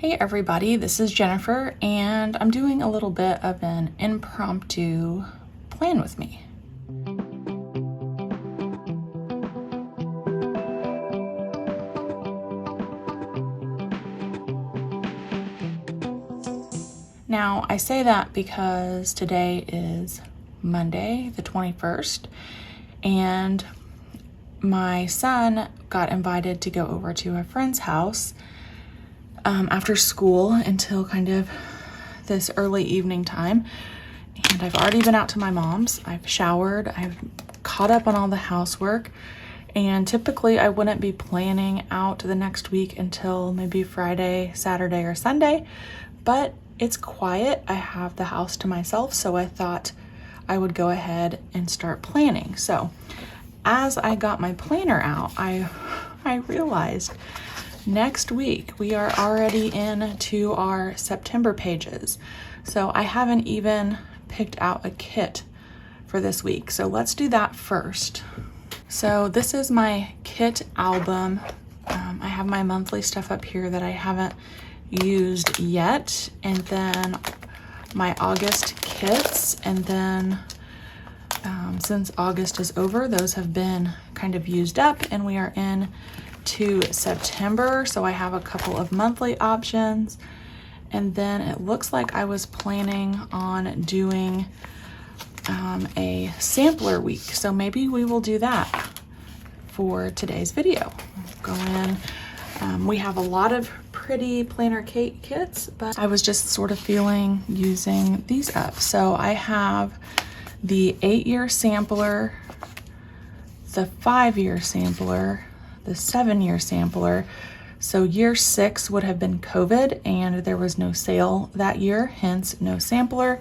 Hey everybody, this is Jennifer, and I'm doing a little bit of an impromptu plan with me. Now, I say that because today is Monday, the 21st, and my son got invited to go over to a friend's house after school until kind of this early evening time. And I've already been out to my mom's. I've showered, I've caught up on all the housework, and typically I wouldn't be planning out the next week until maybe Friday, Saturday, or Sunday, but it's quiet. I have the house to myself, so I thought I would go ahead and start planning. So as I got my planner out, I realized next week we are already into our September pages. So I haven't even picked out a kit for this week. So let's do that first. So this is my kit album. I have my monthly stuff up here that I haven't used yet. And then my August kits. And then since August is over, those have been kind of used up and we are in to September, so I have a couple of monthly options. And then it looks like I was planning on doing a sampler week, so maybe we will do that for today's video. Go in. We have a lot of pretty PlannerKate kits, but I was just sort of feeling using these up. So I have the 8-year sampler, the 5-year sampler, the 7-year sampler. So year 6 would have been COVID and there was no sale that year, hence no sampler.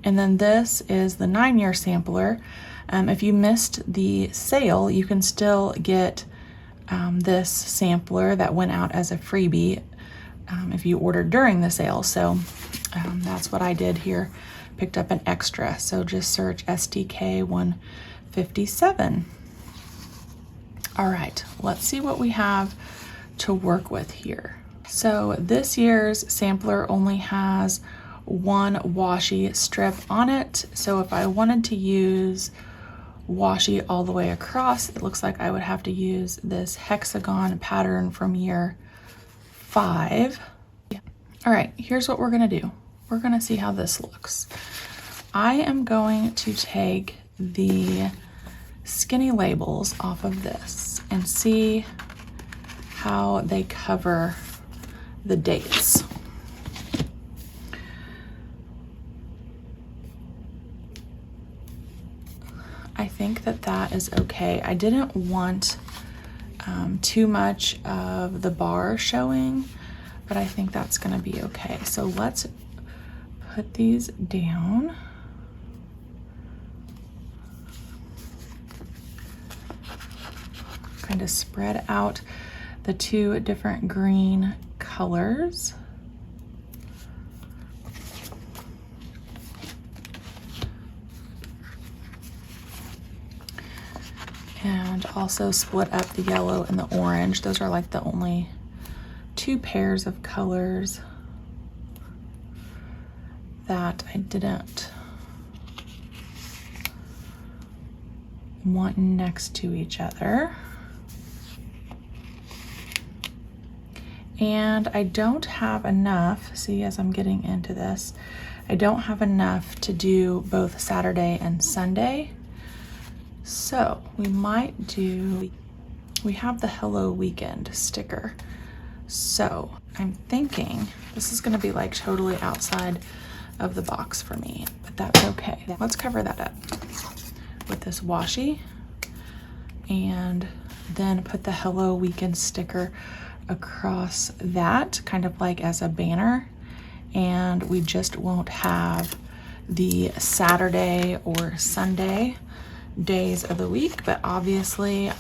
And then this is the 9-year sampler. If you missed the sale, you can still get this sampler that went out as a freebie if you ordered during the sale. So that's what I did here, picked up an extra. So just search STK 157. All right, let's see what we have to work with here. So this year's sampler only has one washi strip on it. So if I wanted to use washi all the way across, it looks like I would have to use this hexagon pattern from year 5. All right, here's what we're gonna do. We're gonna see how this looks. I am going to take the skinny labels off of this and see how they cover the dates. I think that that is okay. I didn't want too much of the bar showing, but I think that's gonna be okay. So let's put these down. Kind of spread out the two different green colors. And also split up the yellow and the orange. Those are like the only two pairs of colors that I didn't want next to each other. And I don't have enough, see, as I'm getting into this, I don't have enough to do both Saturday and Sunday. So we might do, we have the Hello Weekend sticker. So I'm thinking this is gonna be like totally outside of the box for me, but that's okay. Let's cover that up with this washi and then put the Hello Weekend sticker across that, kind of like as a banner, and we just won't have the Saturday or Sunday days of the week. But obviously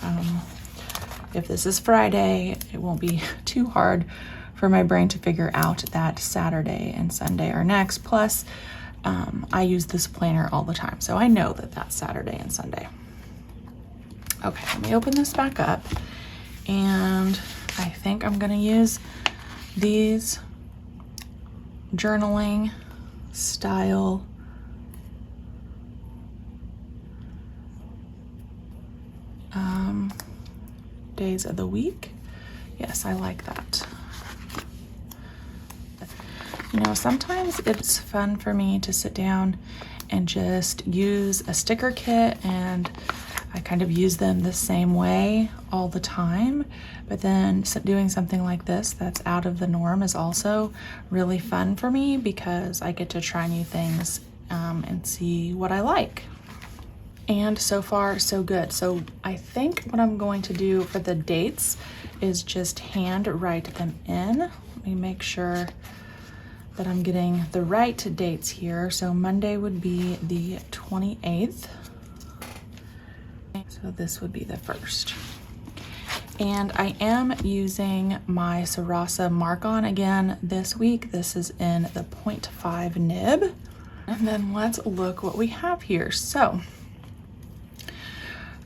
if this is Friday, it won't be too hard for my brain to figure out that Saturday and Sunday are next. Plus I use this planner all the time, so I know that that's Saturday and Sunday. Okay, let me open this back up, and I think I'm gonna use these journaling style days of the week. Yes, I like that. You know, sometimes it's fun for me to sit down and just use a sticker kit, and I kind of use them the same way all the time. But then doing something like this that's out of the norm is also really fun for me because I get to try new things and see what I like. And so far, so good. So I think what I'm going to do for the dates is just hand write them in. Let me make sure that I'm getting the right dates here. So Monday would be the 28th. So this would be the 1st. And I am using my Sarasa mark-on again this week. This is in the 0.5 nib. And then let's look what we have here. So,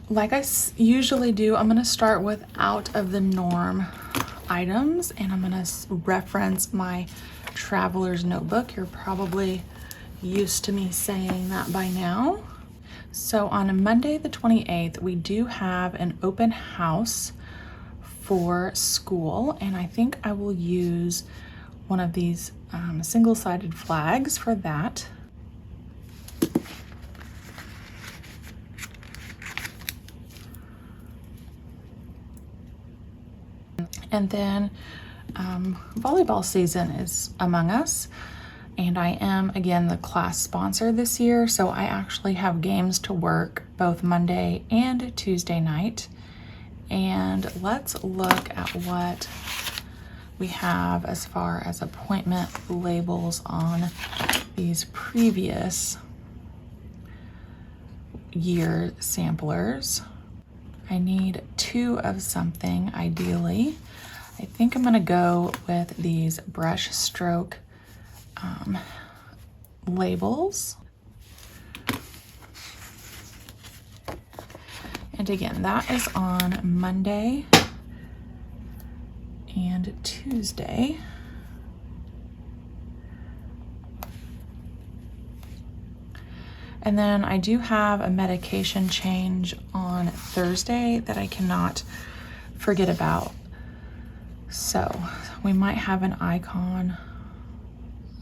like I usually do, I'm gonna start with out of the norm items, and I'm gonna reference my traveler's notebook. You're probably used to me saying that by now. So on Monday the 28th, we do have an open house for school, and I think I will use one of these single-sided flags for that. And then volleyball season is among us, and I am again the class sponsor this year, so I actually have games to work both Monday and Tuesday night. And let's look at what we have as far as appointment labels on these previous year samplers. I need 2 of something ideally. I think I'm gonna go with these brush stroke labels. And again, that is on Monday and Tuesday. And then I do have a medication change on Thursday that I cannot forget about. So we might have an icon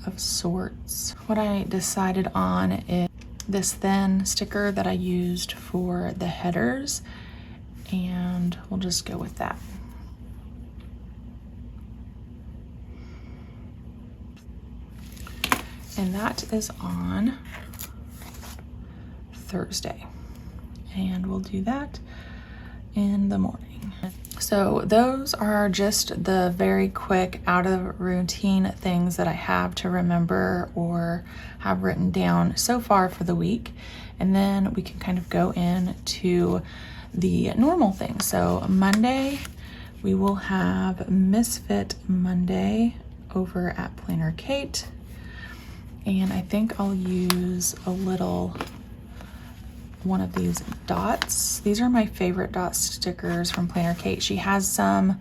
of sorts. What I decided on is this thin sticker that I used for the headers, and we'll just go with that. And that is on Thursday, and we'll do that in the morning. So those are just the very quick out of routine things that I have to remember or have written down so far for the week, and then we can kind of go into the normal things. So Monday we will have Misfit Monday over at PlannerKate, and I think I'll use a little one of these dots. These are my favorite dot stickers from PlannerKate. She has some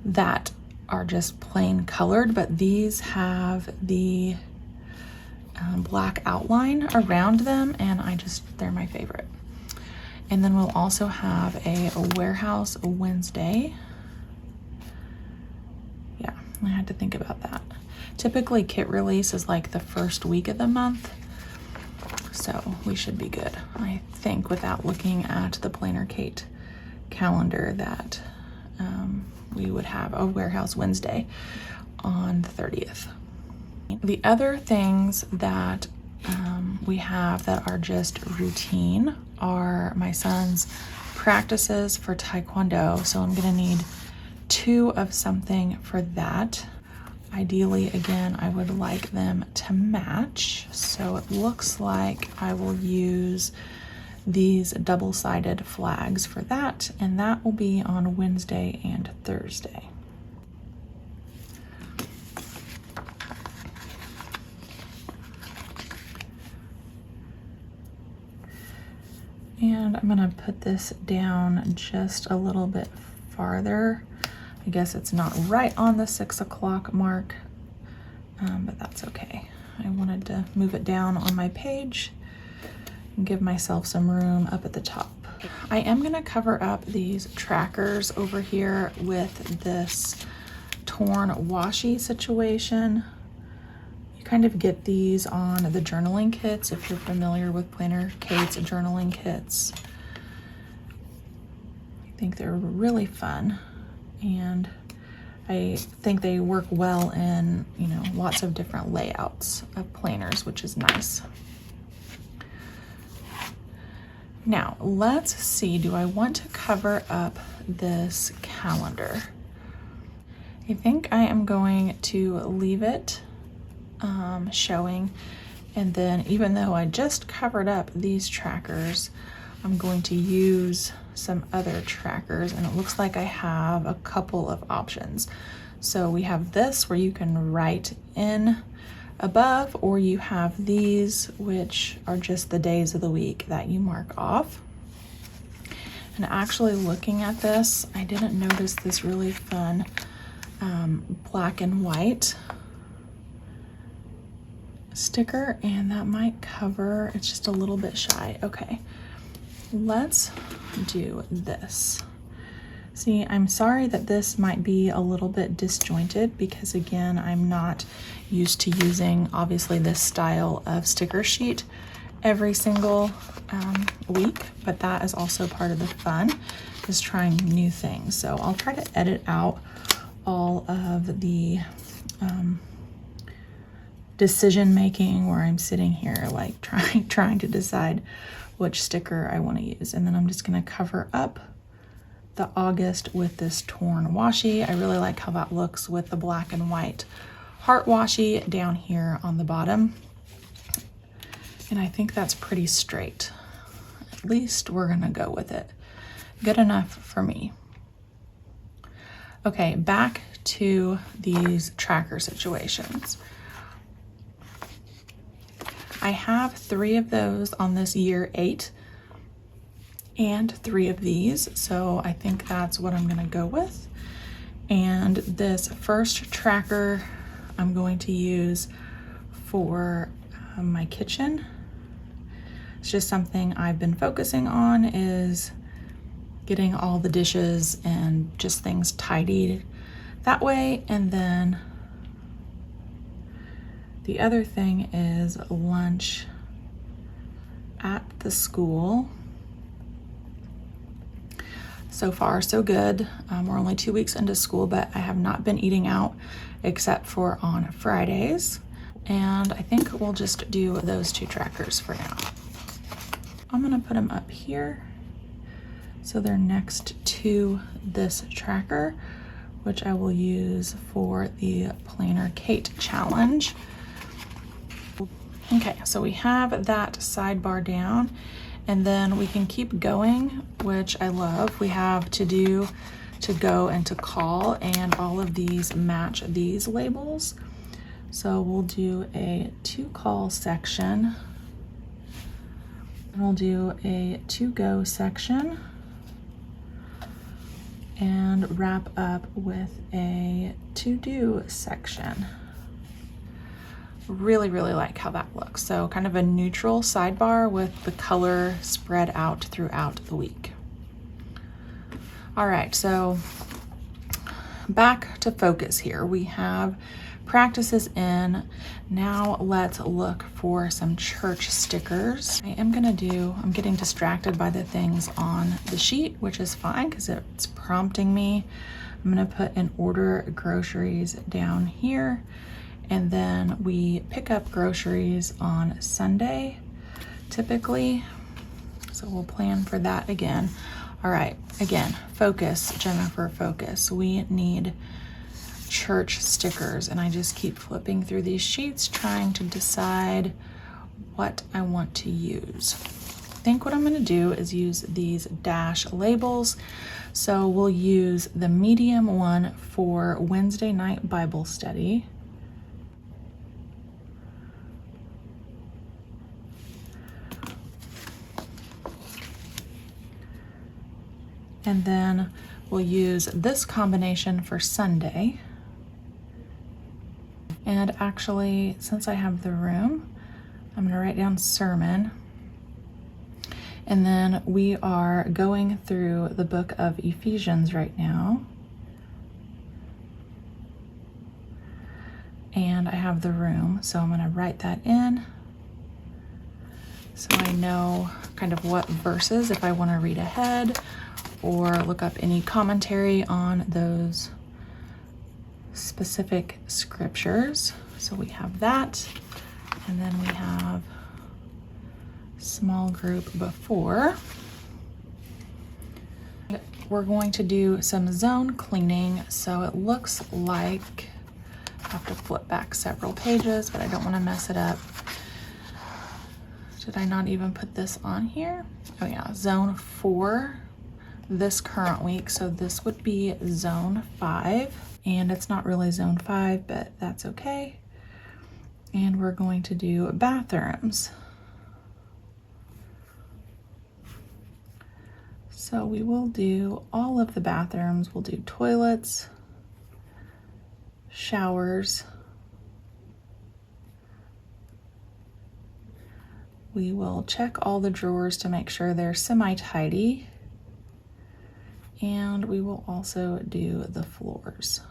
that are just plain colored, but these have the black outline around them, and they're my favorite. And then we'll also have a Warehouse Wednesday. Yeah, I had to think about that. Typically kit release is like the first week of the month, so we should be good. I think without looking at the PlannerKate calendar that we would have a Warehouse Wednesday on the 30th. The other things that we have that are just routine are my son's practices for Taekwondo. So I'm gonna need 2 of something for that. Ideally, again, I would like them to match. So it looks like I will use these double-sided flags for that, and that will be on Wednesday and Thursday. And I'm gonna put this down just a little bit farther. I guess it's not right on the 6 o'clock mark, but that's okay. I wanted to move it down on my page and give myself some room up at the top. I am gonna cover up these trackers over here with this torn washi situation. You kind of get these on the journaling kits if you're familiar with PlannerKate's journaling kits. I think they're really fun, and I think they work well in, you know, lots of different layouts of planners, which is nice. Now, let's see, do I want to cover up this calendar? I think I am going to leave it showing, and then even though I just covered up these trackers, I'm going to use some other trackers, and it looks like I have a couple of options. So we have this where you can write in above, or you have these which are just the days of the week that you mark off. And actually looking at this, I didn't notice this really fun black and white sticker, and that might cover, it's just a little bit shy. Okay, let's do this. See, I'm sorry that this might be a little bit disjointed because again, I'm not used to using obviously this style of sticker sheet every single week, but that is also part of the fun, is trying new things. So I'll try to edit out all of the decision making where I'm sitting here like trying to decide which sticker I want to use. And then I'm just going to cover up the August with this torn washi. I really like how that looks with the black and white heart washi down here on the bottom. And I think that's pretty straight. At least we're gonna go with it. Good enough for me. Okay, back to these tracker situations. I have 3 of those on this year 8 and 3 of these, so I think that's what I'm gonna go with. And this first tracker I'm going to use for my kitchen. It's just something I've been focusing on, is getting all the dishes and just things tidied that way. And then the other thing is lunch at the school. So far, so good. We're only 2 weeks into school, but I have not been eating out except for on Fridays. And I think we'll just do those 2 trackers for now. I'm gonna put them up here so they're next to this tracker, which I will use for the PlannerKate challenge. Okay, so we have that sidebar down, and then we can keep going, which I love. We have to do, to go, and to call, and all of these match these labels. So we'll do a to call section, and we'll do a to go section, and wrap up with a to do section. Really, really like how that looks. So kind of a neutral sidebar with the color spread out throughout the week. All right, so back to focus here. We have practices in. Now let's look for some church stickers. I'm getting distracted by the things on the sheet, which is fine because it's prompting me. I'm gonna put an order groceries down here, and then we pick up groceries on Sunday, typically. So we'll plan for that again. All right, again, focus, Jennifer, focus. We need church stickers, and I just keep flipping through these sheets trying to decide what I want to use. I think what I'm gonna do is use these dash labels. So we'll use the medium one for Wednesday night Bible study. And then we'll use this combination for Sunday. And actually, since I have the room, I'm gonna write down sermon. And then we are going through the book of Ephesians right now. And I have the room, so I'm gonna write that in so I know kind of what verses, if I wanna read ahead or look up any commentary on those specific scriptures. So we have that, and then we have small group before. We're going to do some zone cleaning, so it looks like I have to flip back several pages, but I don't want to mess it up. Did I not even put this on here? Oh yeah, zone 4 this current week, so this would be zone 5, and it's not really zone 5, but that's okay. And we're going to do bathrooms. So we will do all of the bathrooms. We'll do toilets, showers. We will check all the drawers to make sure they're semi-tidy. And we will also do the floors.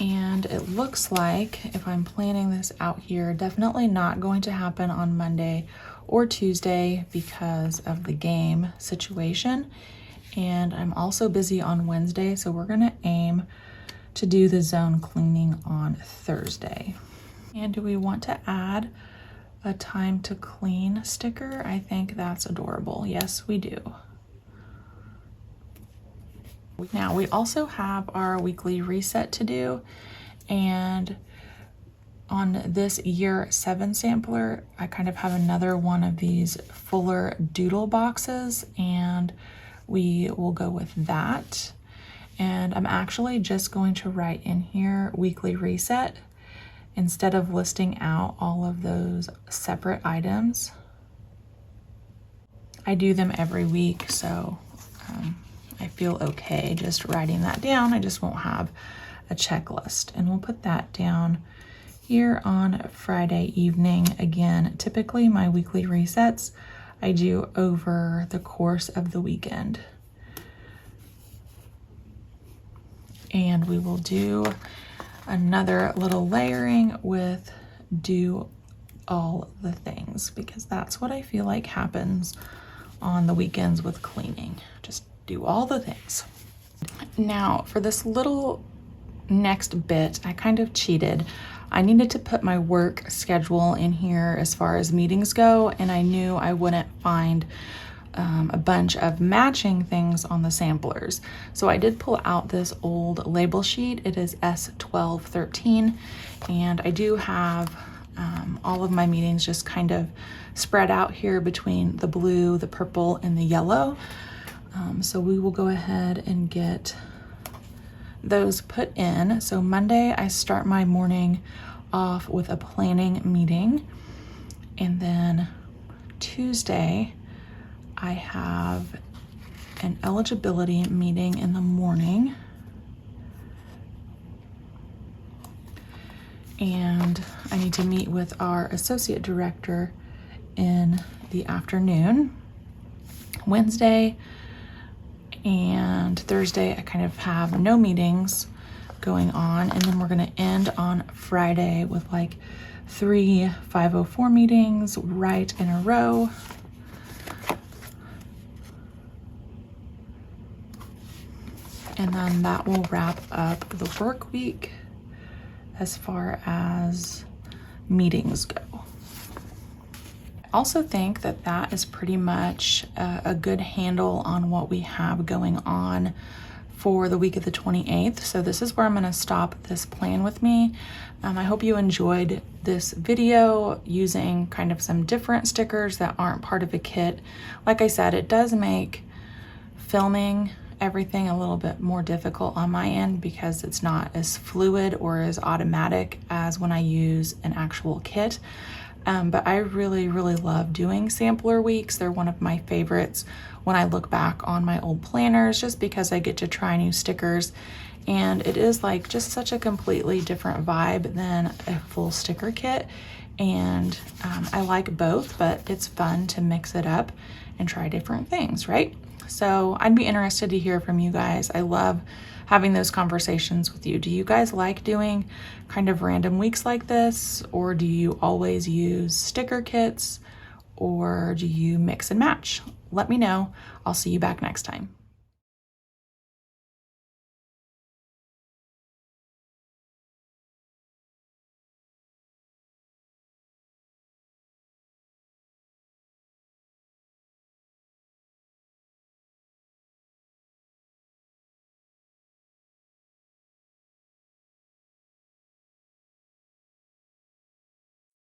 And it looks like, if I'm planning this out here, definitely not going to happen on Monday or Tuesday because of the game situation. And I'm also busy on Wednesday, so we're gonna aim to do the zone cleaning on Thursday. And do we want to add a time to clean sticker? I think that's adorable. Yes, we do. Now we also have our weekly reset to do, and on this year 7 sampler, I kind of have another one of these fuller doodle boxes, and we will go with that. And I'm actually just going to write in here weekly reset instead of listing out all of those separate items. I do them every week, so I feel okay just writing that down. I just won't have a checklist, and we'll put that down here on Friday evening. Again, typically my weekly resets I do over the course of the weekend. And we will do another little layering with do all the things, because that's what I feel like happens on the weekends with cleaning. Just do all the things. Now for this little next bit, I kind of cheated. I needed to put my work schedule in here as far as meetings go, and I knew I wouldn't find a bunch of matching things on the samplers. So I did pull out this old label sheet. It is S1213, and I do have all of my meetings just kind of spread out here between the blue, the purple, and the yellow. So we will go ahead and get those put in. So Monday, I start my morning off with a planning meeting, and then Tuesday, I have an eligibility meeting in the morning, and I need to meet with our associate director in the afternoon. Wednesday and Thursday, I kind of have no meetings going on, and then we're gonna end on Friday with like 3 504 meetings right in a row. And then that will wrap up the work week as far as meetings go. I also think that that is pretty much a good handle on what we have going on for the week of the 28th. So this is where I'm gonna stop this plan with me. I hope you enjoyed this video using kind of some different stickers that aren't part of a kit. Like I said, it does make filming everything a little bit more difficult on my end because it's not as fluid or as automatic as when I use an actual kit. But I really love doing sampler weeks. They're one of my favorites when I look back on my old planners, just because I get to try new stickers and it is like just such a completely different vibe than a full sticker kit. And I like both, but it's fun to mix it up and try different things, right? So I'd be interested to hear from you guys. I love having those conversations with you. Do you guys like doing kind of random weeks like this, or do you always use sticker kits, or do you mix and match? Let me know. I'll see you back next time.